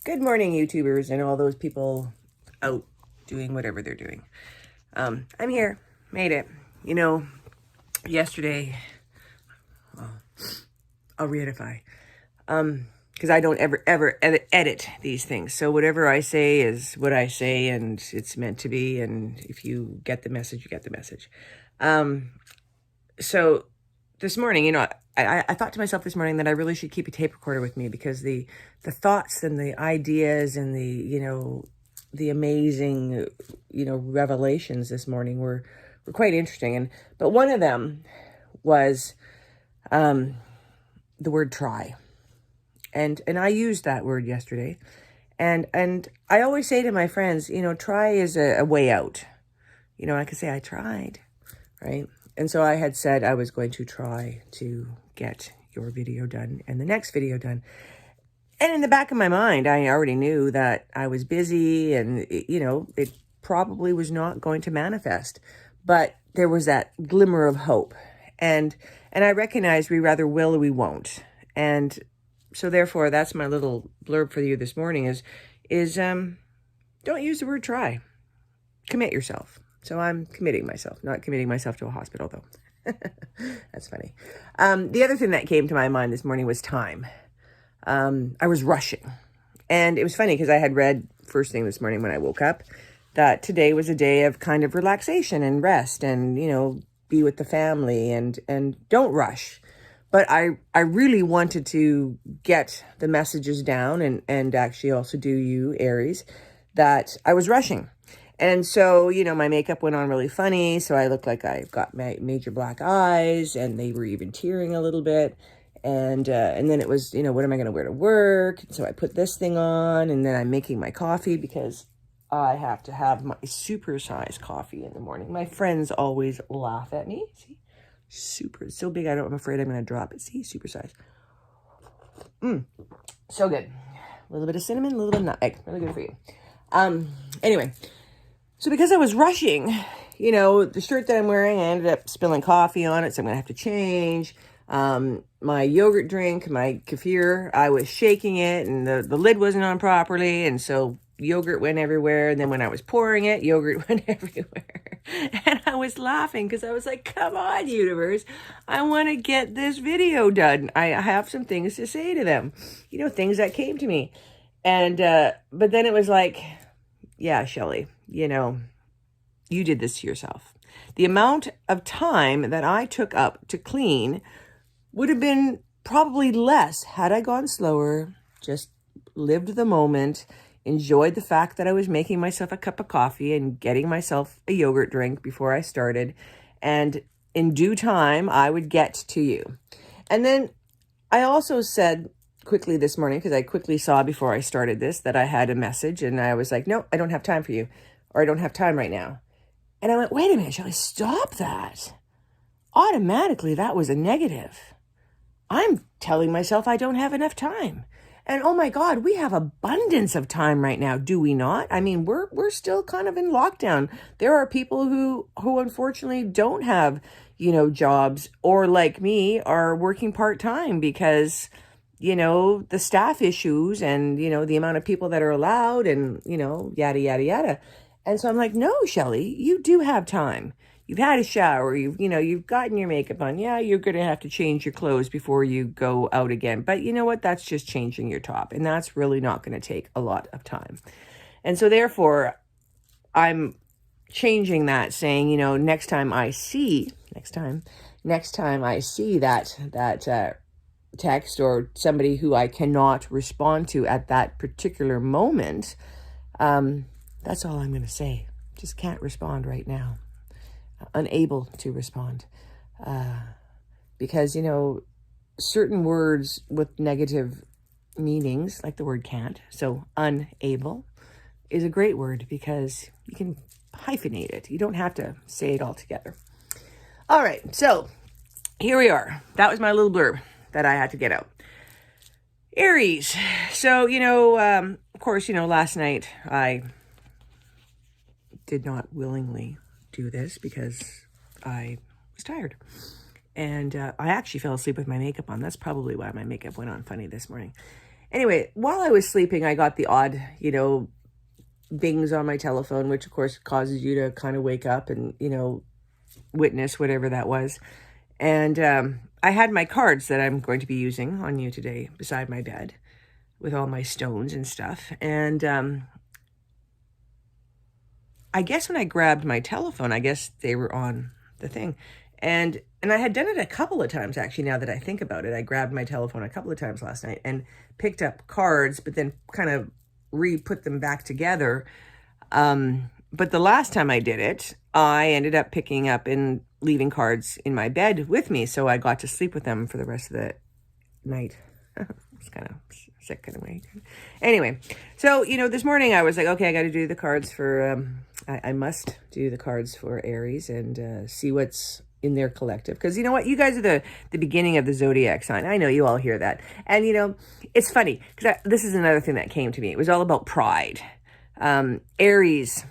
Good morning, YouTubers, and all those people out doing whatever they're doing. I'm here. Made it. Yesterday, I'll reedify. Because I don't ever edit these things. So whatever I say is what I say, and it's meant to be. And if you get the message, you get the message. So this morning, I thought to myself this morning that I really should keep a tape recorder with me, because the thoughts and the ideas and the amazing, revelations this morning were quite interesting. But one of them was the word try. And I used that word yesterday. And I always say to my friends, try is a way out. I could say I tried, right? And so I had said I was going to try to get your video done and the next video done. And in the back of my mind, I already knew that I was busy and, it probably was not going to manifest. But there was that glimmer of hope. And I recognized we rather will or we won't. And so therefore, that's my little blurb for you this morning is don't use the word try. Commit yourself. So I'm committing myself, not committing myself to a hospital, though. That's funny. The other thing that came to my mind this morning was time. I was rushing. And it was funny because I had read first thing this morning when I woke up that today was a day of kind of relaxation and rest and, be with the family and don't rush. But I really wanted to get the messages down and actually also do you, Aries, that I was rushing. And so, my makeup went on really funny. So I looked like I've got major black eyes, and they were even tearing a little bit. And then it was, what am I going to wear to work? So I put this thing on, and then I'm making my coffee because I have to have my supersized coffee in the morning. My friends always laugh at me. See, it's so big. I'm afraid I'm going to drop it. See, supersized. So good. A little bit of cinnamon, a little bit of nutmeg. Really good for you. Anyway. So because I was rushing, the shirt that I'm wearing, I ended up spilling coffee on it, so I'm going to have to change. My yogurt drink, my kefir, I was shaking it, and the lid wasn't on properly, and so yogurt went everywhere. And then when I was pouring it, yogurt went everywhere. And I was laughing because I was like, come on, universe. I want to get this video done. I have some things to say to them, things that came to me. And but then it was like, yeah, Shelley, you did this to yourself. The amount of time that I took up to clean would have been probably less had I gone slower, just lived the moment, enjoyed the fact that I was making myself a cup of coffee and getting myself a yogurt drink before I started. And in due time, I would get to you. And then I also said quickly this morning, because I quickly saw before I started this that I had a message, and I was like, no, I don't have time for you, or I don't have time right now. And I went, wait a minute, shall I stop that? Automatically, that was a negative. I'm telling myself I don't have enough time. And oh my God, we have abundance of time right now, do we not? I mean, we're still kind of in lockdown. There are people who unfortunately don't have, jobs, or like me, are working part-time because the staff issues and, the amount of people that are allowed and, yada, yada, yada. And so I'm like, no, Shelley, you do have time. You've had a shower, you've gotten your makeup on. Yeah, you're going to have to change your clothes before you go out again. But you know what? That's just changing your top. And that's really not going to take a lot of time. And so therefore, I'm changing that, saying, next time I see that text or somebody who I cannot respond to at that particular moment, that's all I'm going to say. Just can't respond right now. Unable to respond. Because, certain words with negative meanings, like the word can't, so unable, is a great word because you can hyphenate it. You don't have to say it all together. All right, so here we are. That was my little blurb that I had to get out. Aries. So, of course, last night I did not willingly do this because I was tired. And I actually fell asleep with my makeup on. That's probably why my makeup went on funny this morning. Anyway, while I was sleeping, I got the odd, dings on my telephone, which of course causes you to kind of wake up and, witness whatever that was. And I had my cards that I'm going to be using on you today beside my bed with all my stones and stuff. And I guess when I grabbed my telephone, I guess they were on the thing. And I had done it a couple of times, actually, now that I think about it. I grabbed my telephone a couple of times last night and picked up cards, but then kind of re-put them back together. But the last time I did it, I ended up picking up and leaving cards in my bed with me. So I got to sleep with them for the rest of the night. It's kind of sick in a way. Anyway, so, this morning I was like, okay, I got to do the cards for, I must do the cards for Aries and see what's in their collective. Because you know what? You guys are the beginning of the zodiac sign. I know you all hear that. And, it's funny because this is another thing that came to me. It was all about pride. Aries,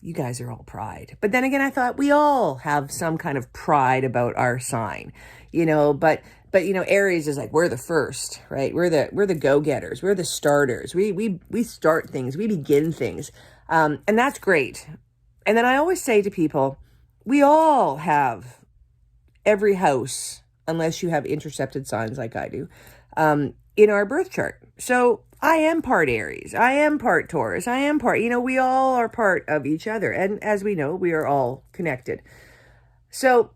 you guys are all pride. But then again, I thought we all have some kind of pride about our sign, but Aries is like, we're the first, right? We're the go-getters. We're the starters. We start things. We begin things. And that's great. And then I always say to people, we all have every house, unless you have intercepted signs like I do, in our birth chart. So I am part Aries. I am part Taurus. I am part, we all are part of each other. And as we know, we are all connected. So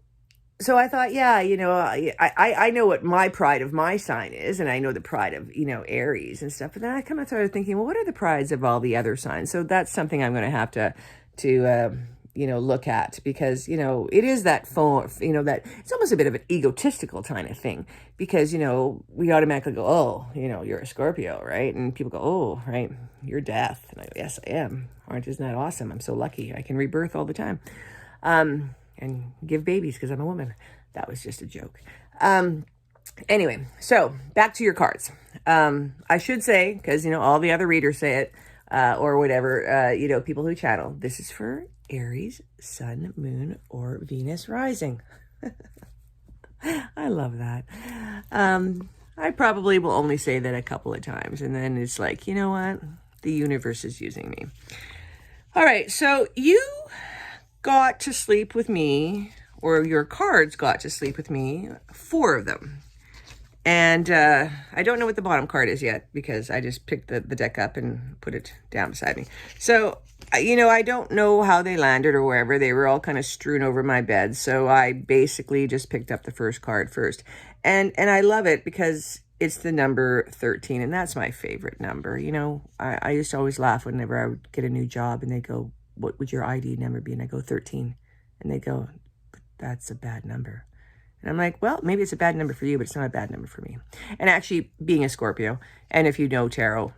I thought, yeah, I know what my pride of my sign is, and I know the pride of, Aries and stuff. But then I kind of started thinking, well, what are the prides of all the other signs? So that's something I'm going to have to look at, because, it is that that it's almost a bit of an egotistical kind of thing, because, we automatically go, oh, you're a Scorpio, right? And people go, oh, right, you're death. And I go, yes, I am. Isn't that awesome? I'm so lucky. I can rebirth all the time. And give babies because I'm a woman. That was just a joke. Anyway, so back to your cards. I should say, because, all the other readers say it, or whatever, people who channel, this is for Aries, Sun, Moon, or Venus rising. I love that. I probably will only say that a couple of times, and then it's like, you know what? The universe is using me. All right, so you got to sleep with me, or your cards got to sleep with me, 4 of them. And I don't know what the bottom card is yet, because I just picked the deck up and put it down beside me. So, I don't know how they landed or wherever. They were all kind of strewn over my bed. So I basically just picked up the first card first. And I love it because it's the number 13, and that's my favorite number. I used to always laugh whenever I would get a new job and they go, what would your ID number be? And I go, 13. And they go, that's a bad number. And I'm like, well, maybe it's a bad number for you, but it's not a bad number for me. And actually, being a Scorpio, and if you know tarot,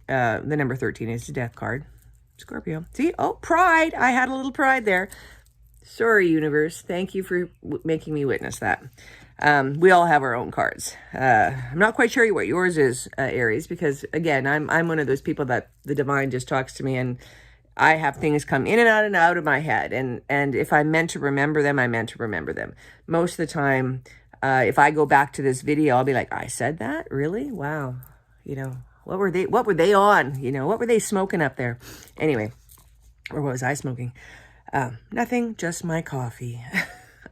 the number 13 is the death card. Scorpio. See? Oh, pride. I had a little pride there. Sorry, universe. Thank you for making me witness that. We all have our own cards. I'm not quite sure what yours is, Aries, because, again, I'm one of those people that the divine just talks to me, and I have things come in and out of my head. And if I'm meant to remember them, I'm meant to remember them. Most of the time, if I go back to this video, I'll be like, I said that? Really? Wow. What were they on? What were they smoking up there? Anyway, or what was I smoking? Nothing, just my coffee.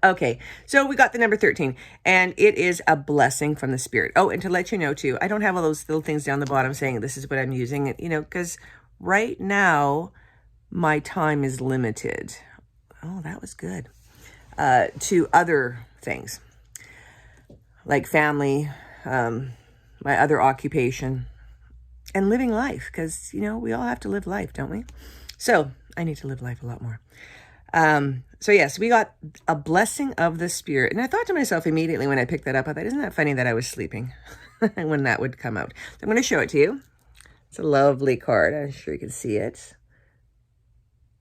Okay, so we got the number 13, and it is a blessing from the spirit. Oh, and to let you know, too, I don't have all those little things down the bottom saying this is what I'm using, because right now, my time is limited. Oh, that was good. To other things like family, my other occupation, and living life. Because, we all have to live life, don't we? So I need to live life a lot more. So yes, we got a blessing of the spirit. And I thought to myself immediately when I picked that up, I thought, isn't that funny that I was sleeping when that would come out? So I'm going to show it to you. It's a lovely card. I'm sure you can see it.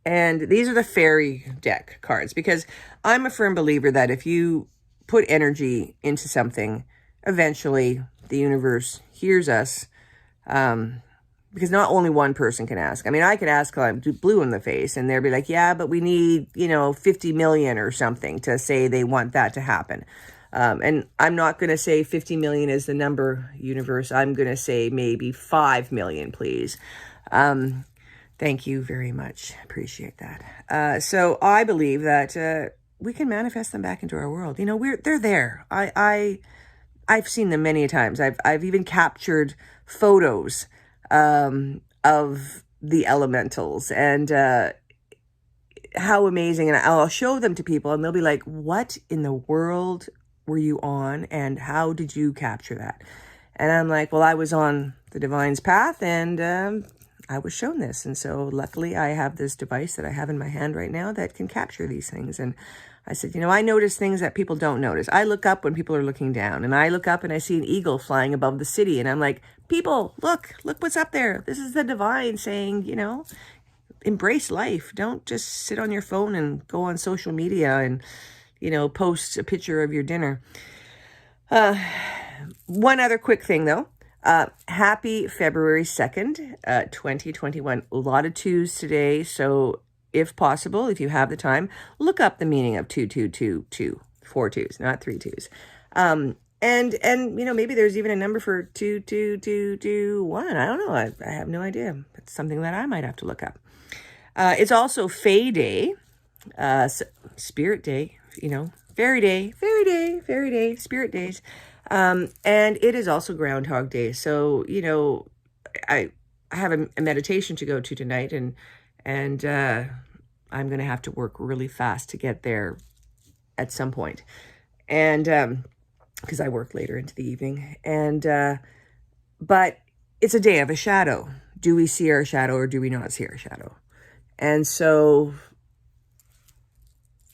And these are the fairy deck cards, because I'm a firm believer that if you put energy into something, eventually the universe hears us, because not only one person can ask. I mean, I could ask blue in the face, and they'll be like, yeah, but we need, 50 million or something to say they want that to happen. And I'm not going to say 50 million is the number, universe. I'm going to say maybe 5 million, please. Thank you very much. Appreciate that. So I believe that we can manifest them back into our world. You know, they're there. I've seen them many times. I've even captured photos of the elementals, and how amazing. And I'll show them to people and they'll be like, what in the world were you on? And how did you capture that? And I'm like, well, I was on the divine's path, and I was shown this. And so luckily I have this device that I have in my hand right now that can capture these things. And I said, you know, I notice things that people don't notice. I look up when people are looking down, and I look up and I see an eagle flying above the city. And I'm like, people, look what's up there. This is the divine saying, you know, embrace life. Don't just sit on your phone and go on social media and, you know, post a picture of your dinner. One other quick thing though. Happy February 2nd, 2021. A lot of twos today. So if possible, if you have the time, look up the meaning of 2222, 4 twos, not 3 twos. And you know, maybe there's even a number for 2221. I don't know. I have no idea. It's something that I might have to look up. It's also Fae Day, Spirit Day, you know, Fairy Day, Spirit Days. And it is also Groundhog Day. So, you know, I have a meditation to go to tonight, and I'm going to have to work really fast to get there at some point. And, because I work later into the evening. And, but it's a day of a shadow. Do we see our shadow or do we not see our shadow? And so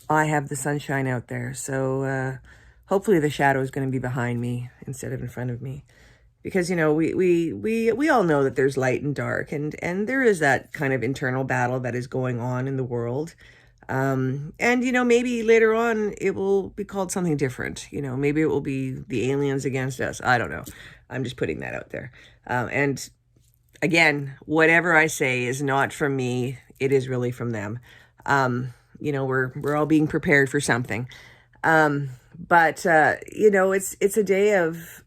I have the sunshine out there. So, hopefully the shadow is going to be behind me instead of in front of me. Because, you know, we all know that there's light and dark, and there is that kind of internal battle that is going on in the world. And, you know, maybe later on it will be called something different. You know, maybe it will be the aliens against us. I don't know. I'm just putting that out there. And again, whatever I say is not from me. It is really from them. You know, we're all being prepared for something. But you know, it's a day of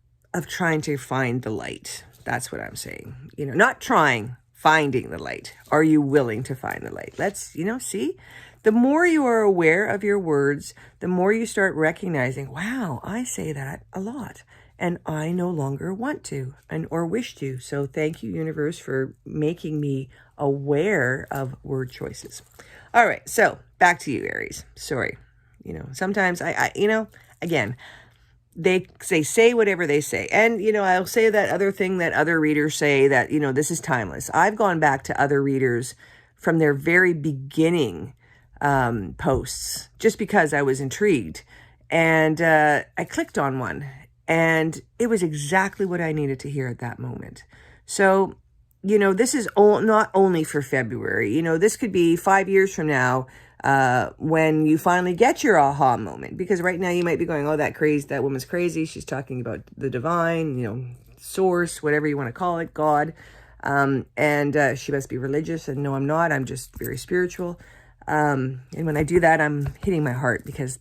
trying to find the light. That's what I'm saying. You know, not trying, finding the light. Are you willing to find the light? Let's, you know, see, the more you are aware of your words, the more you start recognizing, wow, I say that a lot, and I no longer want to or wish to. So thank you, universe, for making me aware of word choices. All right. So back to you, Aries. Sorry. You know, sometimes I you know, again, they say whatever they say. And, you know, I'll say that other thing that other readers say, that, you know, this is timeless. I've gone back to other readers from their very beginning posts just because I was intrigued. And I clicked on one, and it was exactly what I needed to hear at that moment. So, you know, this is not only for February. You know, this could be 5 years from now, when you finally get your aha moment, because right now you might be going, oh, that woman's crazy. She's talking about the divine, you know, source, whatever you want to call it, God. And she must be religious. And no, I'm not. I'm just very spiritual. And when I do that, I'm hitting my heart, because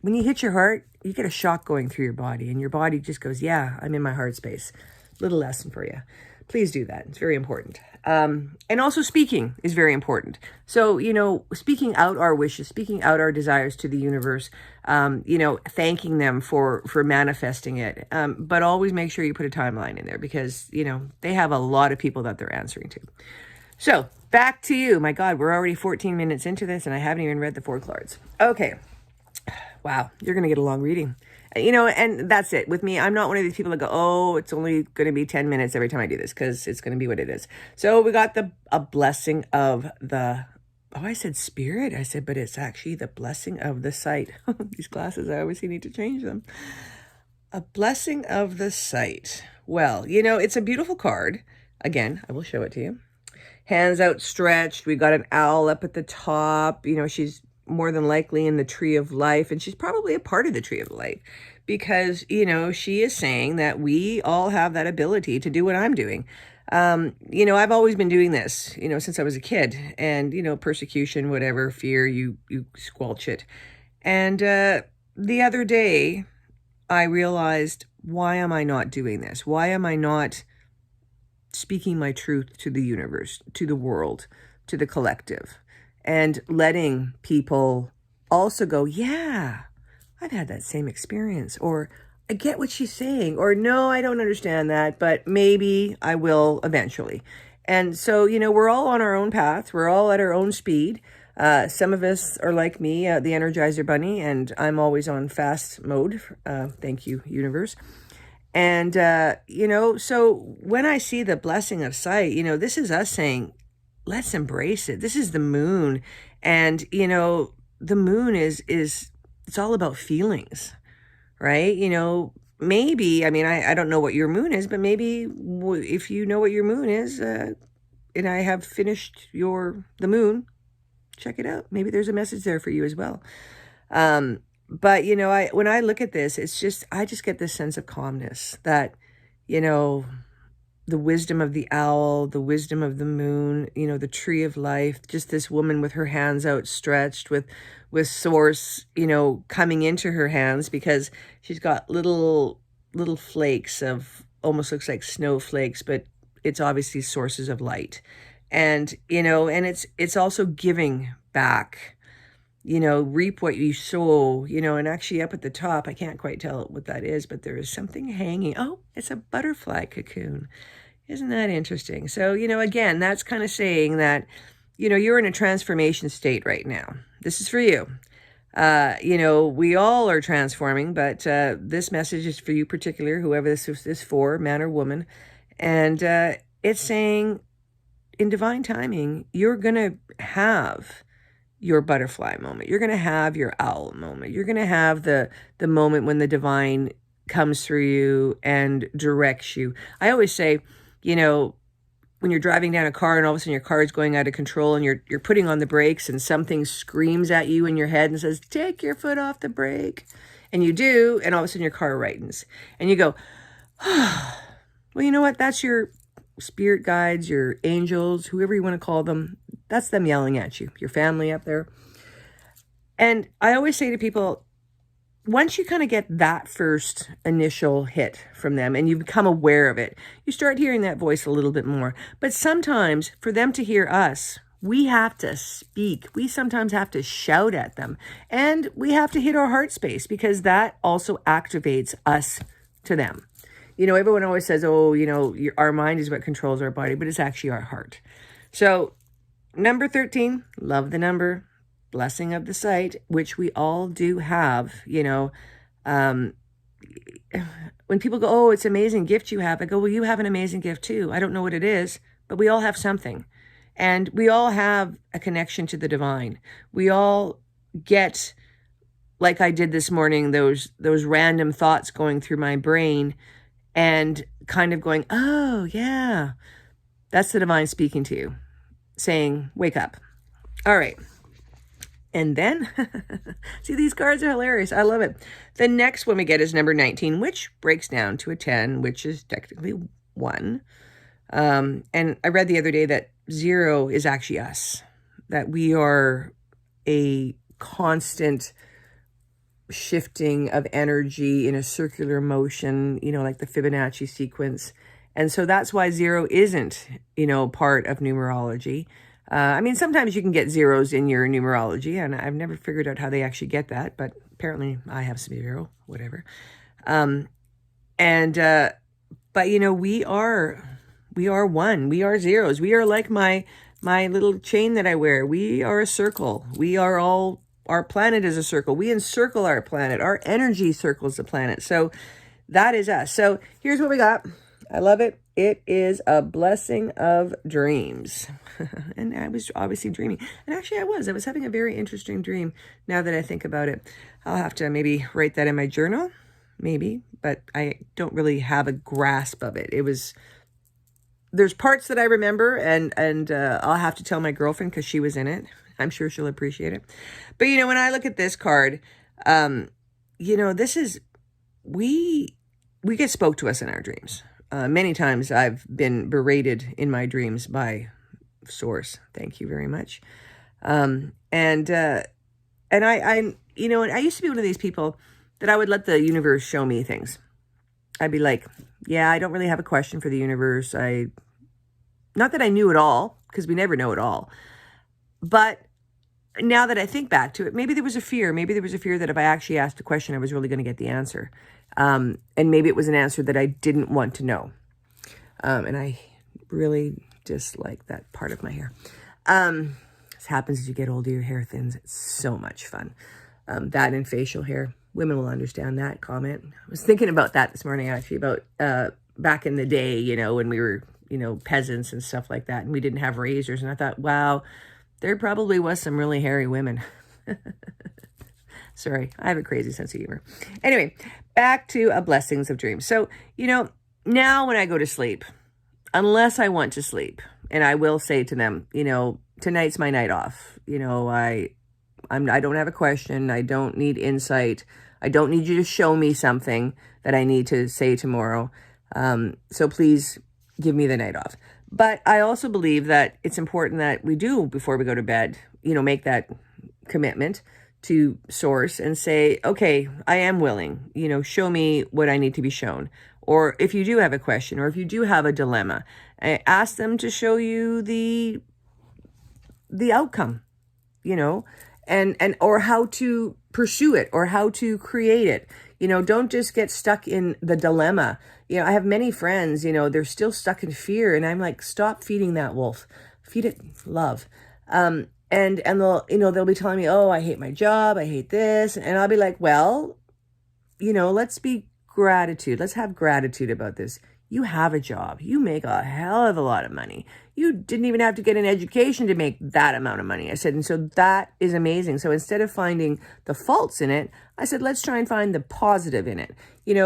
when you hit your heart, you get a shock going through your body, and your body just goes, yeah, I'm in my heart space. Little lesson for you. Please do that. It's very important. And also speaking is very important. So, you know, speaking out our wishes, speaking out our desires to the universe, you know, thanking them for manifesting it. But always make sure you put a timeline in there, because, you know, they have a lot of people that they're answering to. So back to you. My God, we're already 14 minutes into this, and I haven't even read the 4 cards. Okay. Wow. You're going to get a long reading. You know, and that's it. With me, I'm not one of these people that go, oh, it's only going to be 10 minutes every time I do this, because it's going to be what it is. So we got a blessing of the, I said spirit. I said, but it's actually the blessing of the sight. These glasses, I always need to change them. A blessing of the sight. Well, you know, it's a beautiful card. Again, I will show it to you. Hands outstretched. We got an owl up at the top. You know, she's more than likely in the tree of life, and she's probably a part of the tree of life, because, you know, she is saying that we all have that ability to do what I'm doing. You know, I've always been doing this, you know, since I was a kid, and, you know, persecution, whatever, fear, you squelch it. And the other day, I realized, why am I not doing this? Why am I not speaking my truth to the universe, to the world, to the collective, and letting people also go, yeah, I've had that same experience, or I get what she's saying, or no, I don't understand that, but maybe I will eventually. And so, we're all on our own path. We're all at our own speed. Some of us are like me, the Energizer Bunny, and I'm always on fast mode. Thank you, universe. And, so when I see the blessing of sight, this is us saying, let's embrace it. This is the moon. And, the moon is it's all about feelings, right? Maybe, I don't know what your moon is, but maybe if you know what your moon is, and I have finished the moon, check it out. Maybe there's a message there for you as well. But, when I look at this, I just get this sense of calmness that, the wisdom of the owl, the wisdom of the moon, the tree of life, just this woman with her hands outstretched with source, coming into her hands, because she's got little flakes of, almost looks like snowflakes, but it's obviously sources of light. And, and it's also giving back, reap what you sow, and actually up at the top, I can't quite tell what that is, but there is something hanging. Oh, it's a butterfly cocoon. Isn't that interesting? So, again, that's kind of saying that, you're in a transformation state right now. This is for you. We all are transforming, but this message is for you particular, whoever this is for, man or woman. And it's saying, in divine timing, you're going to have your butterfly moment. You're going to have your owl moment. You're going to have the moment when the divine comes through you and directs you. I always say, when you're driving down a car and all of a sudden your car is going out of control and you're putting on the brakes and something screams at you in your head and says, take your foot off the brake. And you do, and all of a sudden your car rightens. And you go, oh, well, you know what? That's your spirit guides, your angels, whoever you want to call them. That's them yelling at you, your family up there. And I always say to people, once you kind of get that first initial hit from them and you become aware of it, you start hearing that voice a little bit more. But sometimes for them to hear us, we have to speak. We sometimes have to shout at them, and we have to hit our heart space, because that also activates us to them. Everyone always says, oh, our mind is what controls our body, but it's actually our heart. So number 13, love the number. Blessing of the sight, which we all do have, when people go, oh, it's an amazing gift you have. I go, well, you have an amazing gift too. I don't know what it is, but we all have something, and we all have a connection to the divine. We all get, like I did this morning, those random thoughts going through my brain and kind of going, oh yeah, that's the divine speaking to you, saying, wake up. All right. And then, see, these cards are hilarious. I love it. The next one we get is number 19, which breaks down to a 10, which is technically 1. And I read the other day that 0 is actually us, that we are a constant shifting of energy in a circular motion, like the Fibonacci sequence. And so that's why 0 isn't, part of numerology. Sometimes you can get zeros in your numerology, and I've never figured out how they actually get that, but apparently I have some 0, whatever. But we are 1. We are zeros. We are like my little chain that I wear. We are a circle. Our planet is a circle. We encircle our planet. Our energy circles the planet. So that is us. So here's what we got. I love it. It is a blessing of dreams. And I was obviously dreaming. And actually I was having a very interesting dream now that I think about it. I'll have to maybe write that in my journal, maybe, but I don't really have a grasp of it. There's parts that I remember, and I'll have to tell my girlfriend because she was in it. I'm sure she'll appreciate it. But, when I look at this card, this is, we get spoke to us in our dreams. Many times I've been berated in my dreams by Source. Thank you very much. And I I used to be one of these people that I would let the universe show me things. I'd be like, yeah, I don't really have a question for the universe. Not that I knew it all, because we never know it all. But now that I think back to it, maybe there was a fear. Maybe there was a fear that if I actually asked a question, I was really going to get the answer. And maybe it was an answer that I didn't want to know. And I really dislike that part of my hair. This happens as you get older, your hair thins. It's so much fun. That and facial hair. Women will understand that comment. I was thinking about that this morning, actually, about back in the day, when we were, peasants and stuff like that, and we didn't have razors. And I thought, wow, there probably was some really hairy women. Sorry, I have a crazy sense of humor. Anyway, back to a blessings of dreams. So, now when I go to sleep, unless I want to sleep, and I will say to them, tonight's my night off. I don't have a question. I don't need insight. I don't need you to show me something that I need to say tomorrow. So please give me the night off. But I also believe that it's important that we do, before we go to bed, make that commitment to source and say, okay, I am willing, show me what I need to be shown. Or if you do have a question, or if you do have a dilemma, ask them to show you the outcome, and or how to pursue it, or how to create it. Don't just get stuck in the dilemma. I have many friends, they're still stuck in fear, and I'm like, stop feeding that wolf. Feed it love. And they'll be telling me, oh, I hate my job, I hate this, and I'll be like, well, let's be gratitude. Let's have gratitude about this. You have a job. You make a hell of a lot of money. You didn't even have to get an education to make that amount of money. I said, and so that is amazing. So instead of finding the faults in it, I said, let's try and find the positive in it. We've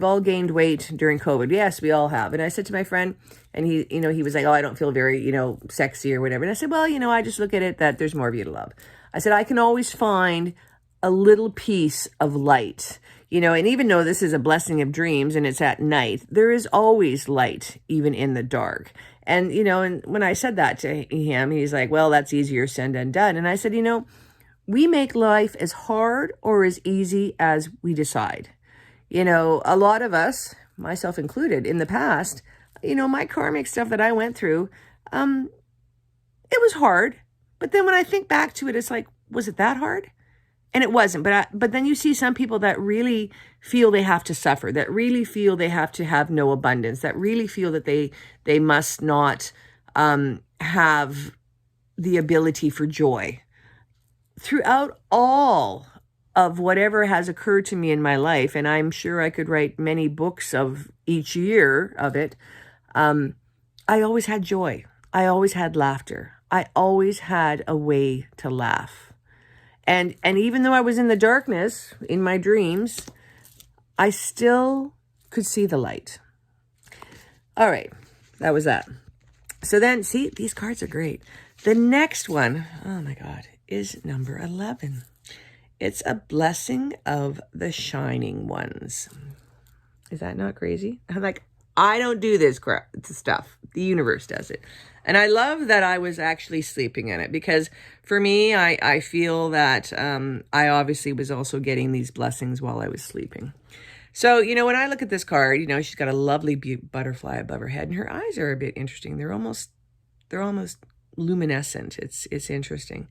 all gained weight during COVID. Yes, we all have. And I said to my friend, and he was like, oh, I don't feel very, sexy or whatever. And I said, well, I just look at it that there's more of you to love. I said, I can always find a little piece of light. And even though this is a blessing of dreams and it's at night, there is always light, even in the dark. And, and when I said that to him, he's like, well, that's easier said than done. And I said, we make life as hard or as easy as we decide. A lot of us, myself included, in the past, my karmic stuff that I went through, it was hard. But then when I think back to it, it's like, was it that hard? And it wasn't, but then you see some people that really feel they have to suffer, that really feel they have to have no abundance, that really feel that they must not have the ability for joy. Throughout all of whatever has occurred to me in my life, and I'm sure I could write many books of each year of it, I always had joy. I always had laughter. I always had a way to laugh. And even though I was in the darkness in my dreams, I still could see the light. All right, that was that. So then, see, these cards are great. The next one, oh my God, is number 11. It's a blessing of the shining ones. Is that not crazy? I'm like, I don't do this stuff. The universe does it. And I love that I was actually sleeping in it, because for me, I feel that I obviously was also getting these blessings while I was sleeping. So, when I look at this card, she's got a lovely butterfly above her head, and her eyes are a bit interesting. They're almost luminescent. It's interesting.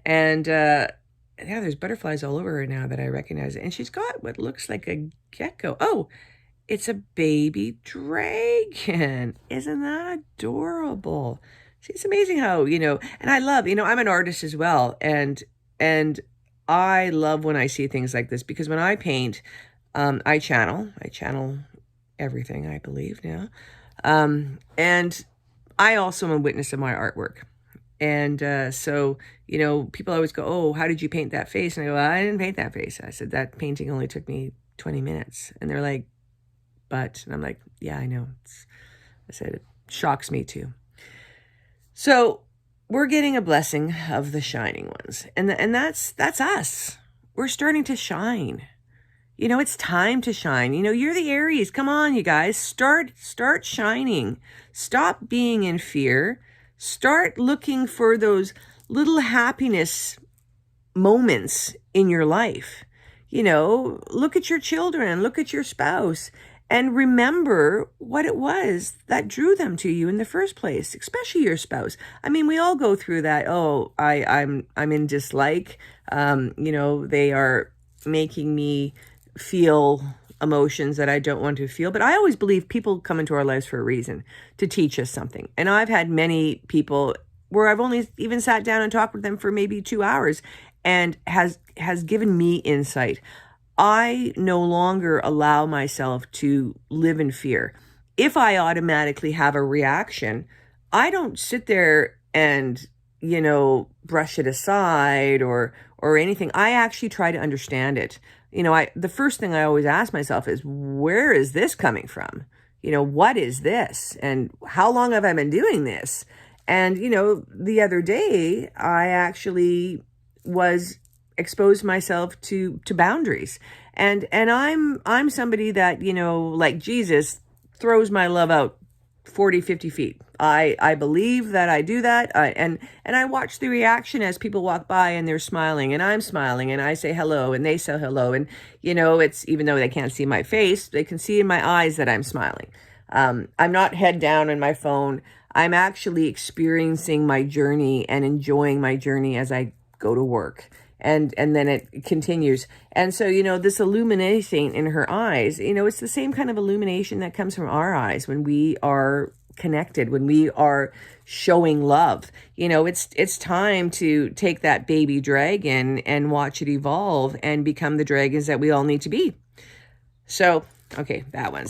And there's butterflies all over her now that I recognize it. And she's got what looks like a gecko. Oh, it's a baby dragon. Isn't that adorable? See, it's amazing how, and I love, I'm an artist as well. And I love when I see things like this, because when I paint, I channel everything, I believe now. And I also am a witness of my artwork. And so, people always go, oh, how did you paint that face? And I go, well, I didn't paint that face. I said, that painting only took me 20 minutes. And they're like, but, and I'm like, yeah, I know. I said, it shocks me too. So we're getting a blessing of the shining ones. And that's us. We're starting to shine. It's time to shine. You're the Aries. Come on, you guys. Start shining. Stop being in fear. Start looking for those little happiness moments in your life. You know, look at your children, look at your spouse, and remember what it was that drew them to you in the first place, especially your spouse. I mean, we all go through that. Oh, I'm in dislike. You know, they are making me feel emotions that I don't want to feel. But I always believe people come into our lives for a reason, to teach us something. And I've had many people where I've only even sat down and talked with them for maybe 2 hours, and has given me insight. I no longer allow myself to live in fear. If I automatically have a reaction, I don't sit there and, you know, brush it aside or anything. I actually try to understand it. You know, the first thing I always ask myself is, where is this coming from? You know, what is this? And how long have I been doing this? And, you know, the other day, I actually was exposed myself to boundaries. And I'm somebody that, you know, like Jesus, throws my love out 40, 50 feet. I believe that I do that. And I watch the reaction as people walk by and they're smiling and I'm smiling and I say hello and they say hello. And, you know, it's, even though they can't see my face, they can see in my eyes that I'm smiling. I'm not head down in my phone. I'm actually experiencing my journey and enjoying my journey as I go to work. And then it continues. And so, you know, this illumination in her eyes, you know, it's the same kind of illumination that comes from our eyes when we are connected, when we are showing love. You know, it's time to take that baby dragon and watch it evolve and become the dragons that we all need to be. So, okay, that one.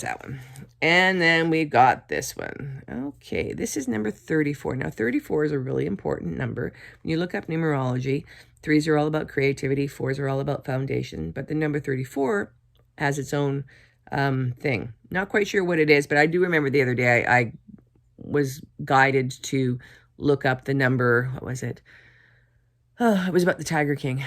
And then we got this one. Okay, this is number 34. Now, 34 is a really important number. When you look up numerology, 3s are all about creativity, 4s are all about foundation, but the number 34 has its own thing. Not quite sure what it is, but I do remember the other day I was guided to look up the number. What was it? Oh, it was about the Tiger King. I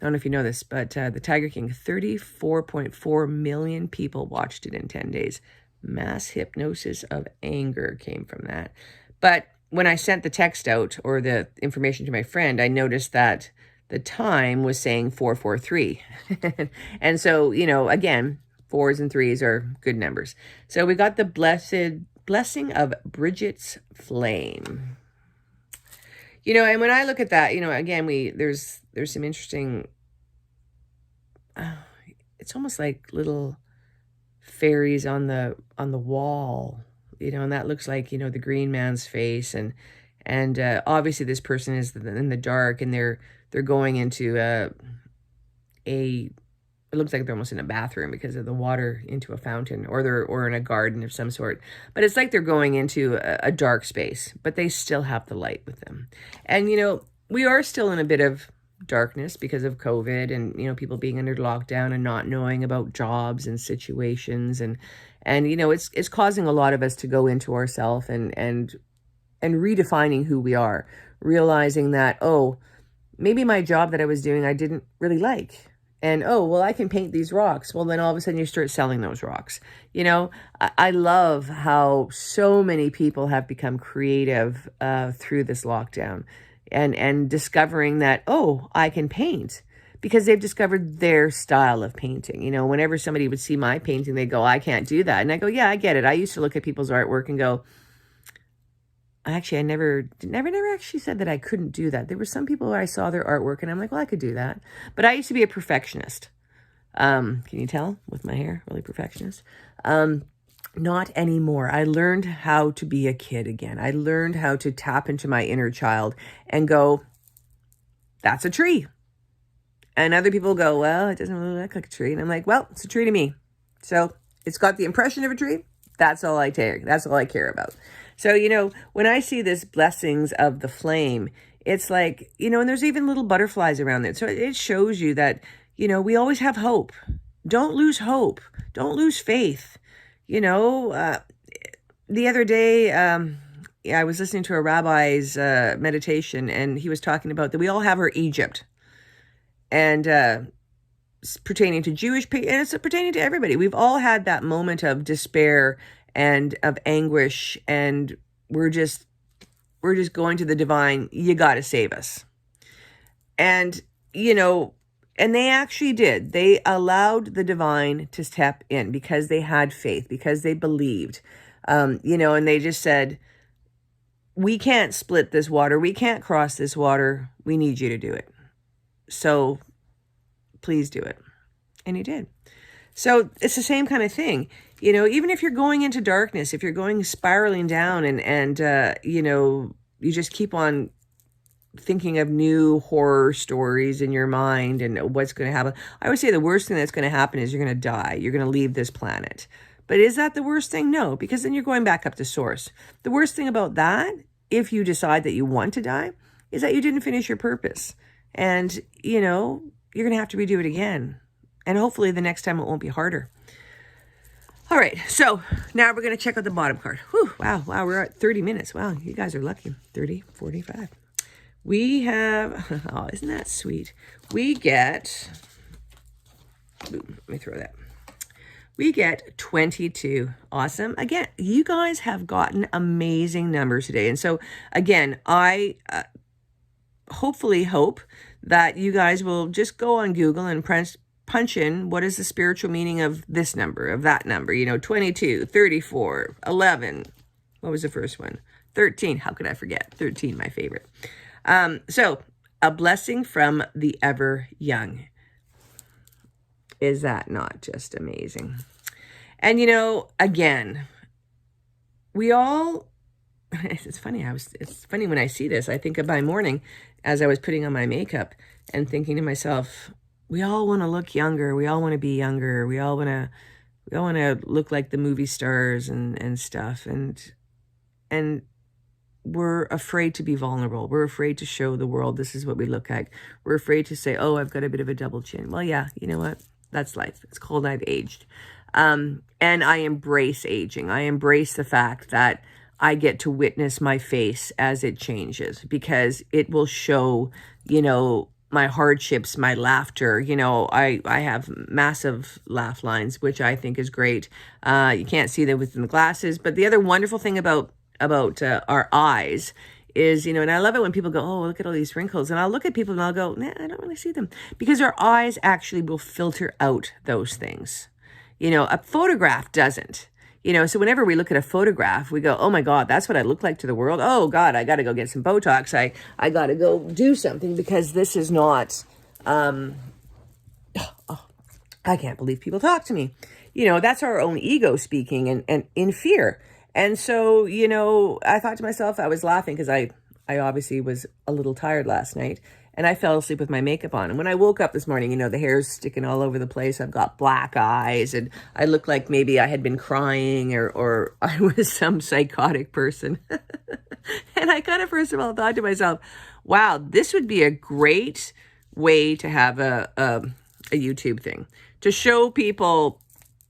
don't know if you know this, but the Tiger King, 34.4 million people watched it in 10 days. Mass hypnosis of anger came from that. But when I sent the text out or the information to my friend, I noticed that the time was saying 443. And so, you know, again, 4s and 3s are good numbers. So we got the blessing of Bridget's flame. You know, and when I look at that, you know, again, there's some interesting, it's almost like little fairies on the wall, you know, and that looks like, you know, the green man's face. And obviously this person is in the dark and they're going into it looks like they're almost in a bathroom because of the water into a fountain, or in a garden of some sort. But it's like they're going into a dark space, but they still have the light with them. And, you know, we are still in a bit of darkness because of COVID and, you know, people being under lockdown and not knowing about jobs and situations. And you know, it's causing a lot of us to go into ourselves and redefining who we are, realizing that, oh, maybe my job that I was doing, I didn't really like. And, oh, well, I can paint these rocks. Well, then all of a sudden you start selling those rocks. You know, I love how so many people have become creative through this lockdown and discovering that, oh, I can paint, because they've discovered their style of painting. You know, whenever somebody would see my painting, they go, I can't do that. And I go, yeah, I get it. I used to look at people's artwork and go, actually, I never actually said that I couldn't do that. There were some people where I saw their artwork and I'm like, well, I could do that. But I used to be a perfectionist. Can you tell with my hair? Really perfectionist. Not anymore. I learned how to be a kid again. I learned how to tap into my inner child and go, that's a tree. And other people go, well, it doesn't really look like a tree. And I'm like, well, it's a tree to me. So it's got the impression of a tree. That's all I take. That's all I care about. So, you know, when I see this blessings of the flame, it's like, you know, and there's even little butterflies around it. So it shows you that, you know, we always have hope. Don't lose hope. Don't lose faith. You know, the other day, I was listening to a rabbi's meditation, and he was talking about that we all have our Egypt. And pertaining to Jewish people, and it's pertaining to everybody. We've all had that moment of despair and of anguish, and we're just going to the divine. You got to save us. And and they actually did. They allowed the divine to step in because they had faith, because they believed, and they just said, we can't split this water. We can't cross this water. We need you to do it. So please do it. And he did. So it's the same kind of thing. Even if you're going into darkness, if you're going spiraling down and you just keep on thinking of new horror stories in your mind and what's going to happen. I would say the worst thing that's going to happen is you're going to die. You're going to leave this planet. But is that the worst thing? No, because then you're going back up to source. The worst thing about that, if you decide that you want to die, is that you didn't finish your purpose. And, you're going to have to redo it again. And hopefully the next time it won't be harder. All right, so now we're going to check out the bottom card. Whew, wow, we're at 30 minutes. Wow, you guys are lucky. 30, 45. We have, oh, isn't that sweet? We get, let me throw that. We get 22. Awesome. Again, you guys have gotten amazing numbers today. And so, again, I hopefully hope that you guys will just go on Google and punch in what is the spiritual meaning of this number, of that number. 22, 34, 11. What was the first one? 13. How could I forget? 13, my favorite. So, a blessing from the ever young. Is that not just amazing? And again, we all, it's funny when I see this, I think of my morning as I was putting on my makeup and thinking to myself, we all want to look younger. We all want to be younger. We all want to look like the movie stars and stuff. And we're afraid to be vulnerable. We're afraid to show the world this is what we look like. We're afraid to say, oh, I've got a bit of a double chin. Well, yeah, you know what? That's life. It's called I've aged. And I embrace aging. I embrace the fact that I get to witness my face as it changes, because it will show, my hardships, my laughter. I have massive laugh lines, which I think is great. You can't see them within the glasses. But the other wonderful thing about our eyes is, and I love it when people go, oh, look at all these wrinkles. And I'll look at people and I'll go, nah, I don't really see them. Because our eyes actually will filter out those things. A photograph doesn't. So whenever we look at a photograph, we go, oh my God, that's what I look like to the world. Oh God, I got to go get some Botox. I got to go do something because this is not, I can't believe people talk to me. That's our own ego speaking and in fear. And so, I thought to myself, I was laughing because I obviously was a little tired last night and I fell asleep with my makeup on. And when I woke up this morning, the hair's sticking all over the place. I've got black eyes and I look like maybe I had been crying or I was some psychotic person. And I kind of, first of all, thought to myself, wow, this would be a great way to have a YouTube thing to show people,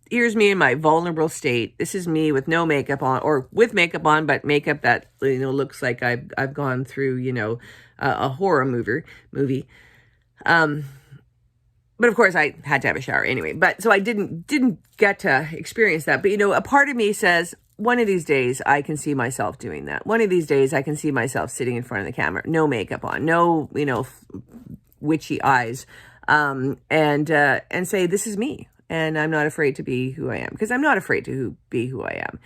here's me in my vulnerable state. This is me with no makeup on, or with makeup on, but makeup that, looks like I've gone through, a horror movie. But of course I had to have a shower anyway, but so I didn't get to experience that. But, a part of me says, one of these days I can see myself doing that. One of these days I can see myself sitting in front of the camera, no makeup on, no, witchy eyes, and say, this is me. And I'm not afraid to be who I am, because I'm not afraid to be who I am.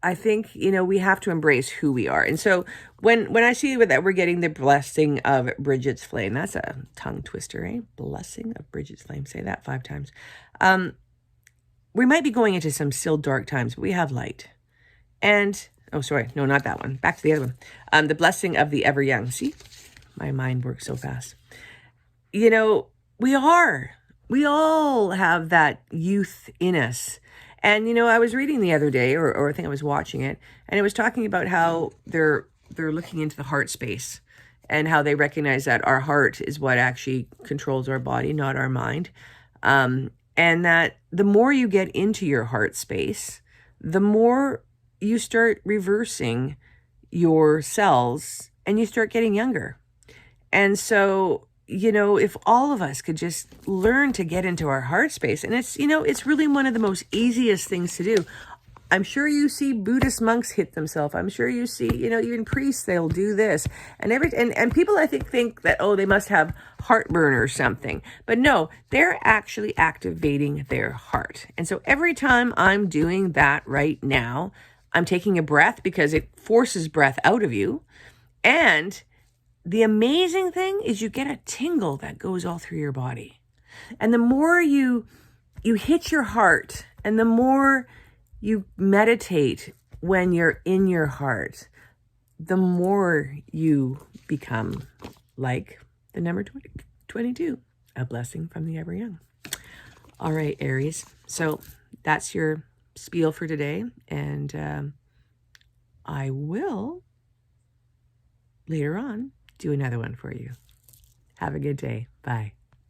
I think, we have to embrace who we are. And so when I see that we're getting the blessing of Bridget's flame, that's a tongue twister, eh? Blessing of Bridget's flame. Say that 5 times. We might be going into some still dark times, but we have light. And, oh, sorry. No, not that one. Back to the other one. The blessing of the ever young. See, my mind works so fast. We all have that youth in us. And, I was reading the other day, or I think I was watching it, and it was talking about how they're looking into the heart space and how they recognize that our heart is what actually controls our body, not our mind. And that the more you get into your heart space, the more you start reversing your cells and you start getting younger. And so, if all of us could just learn to get into our heart space, and it's really one of the most easiest things to do. I'm sure you see Buddhist monks hit themselves. I'm sure you see, even priests, they'll do this. And people, I think that, oh, they must have heartburn or something. But no, they're actually activating their heart. And so every time I'm doing that right now, I'm taking a breath because it forces breath out of you. And the amazing thing is you get a tingle that goes all through your body. And the more you hit your heart, and the more you meditate when you're in your heart, the more you become like the number 22, a blessing from the ever young. All right, Aries. So that's your spiel for today. And I will later on do another one for you. Have a good day. Bye.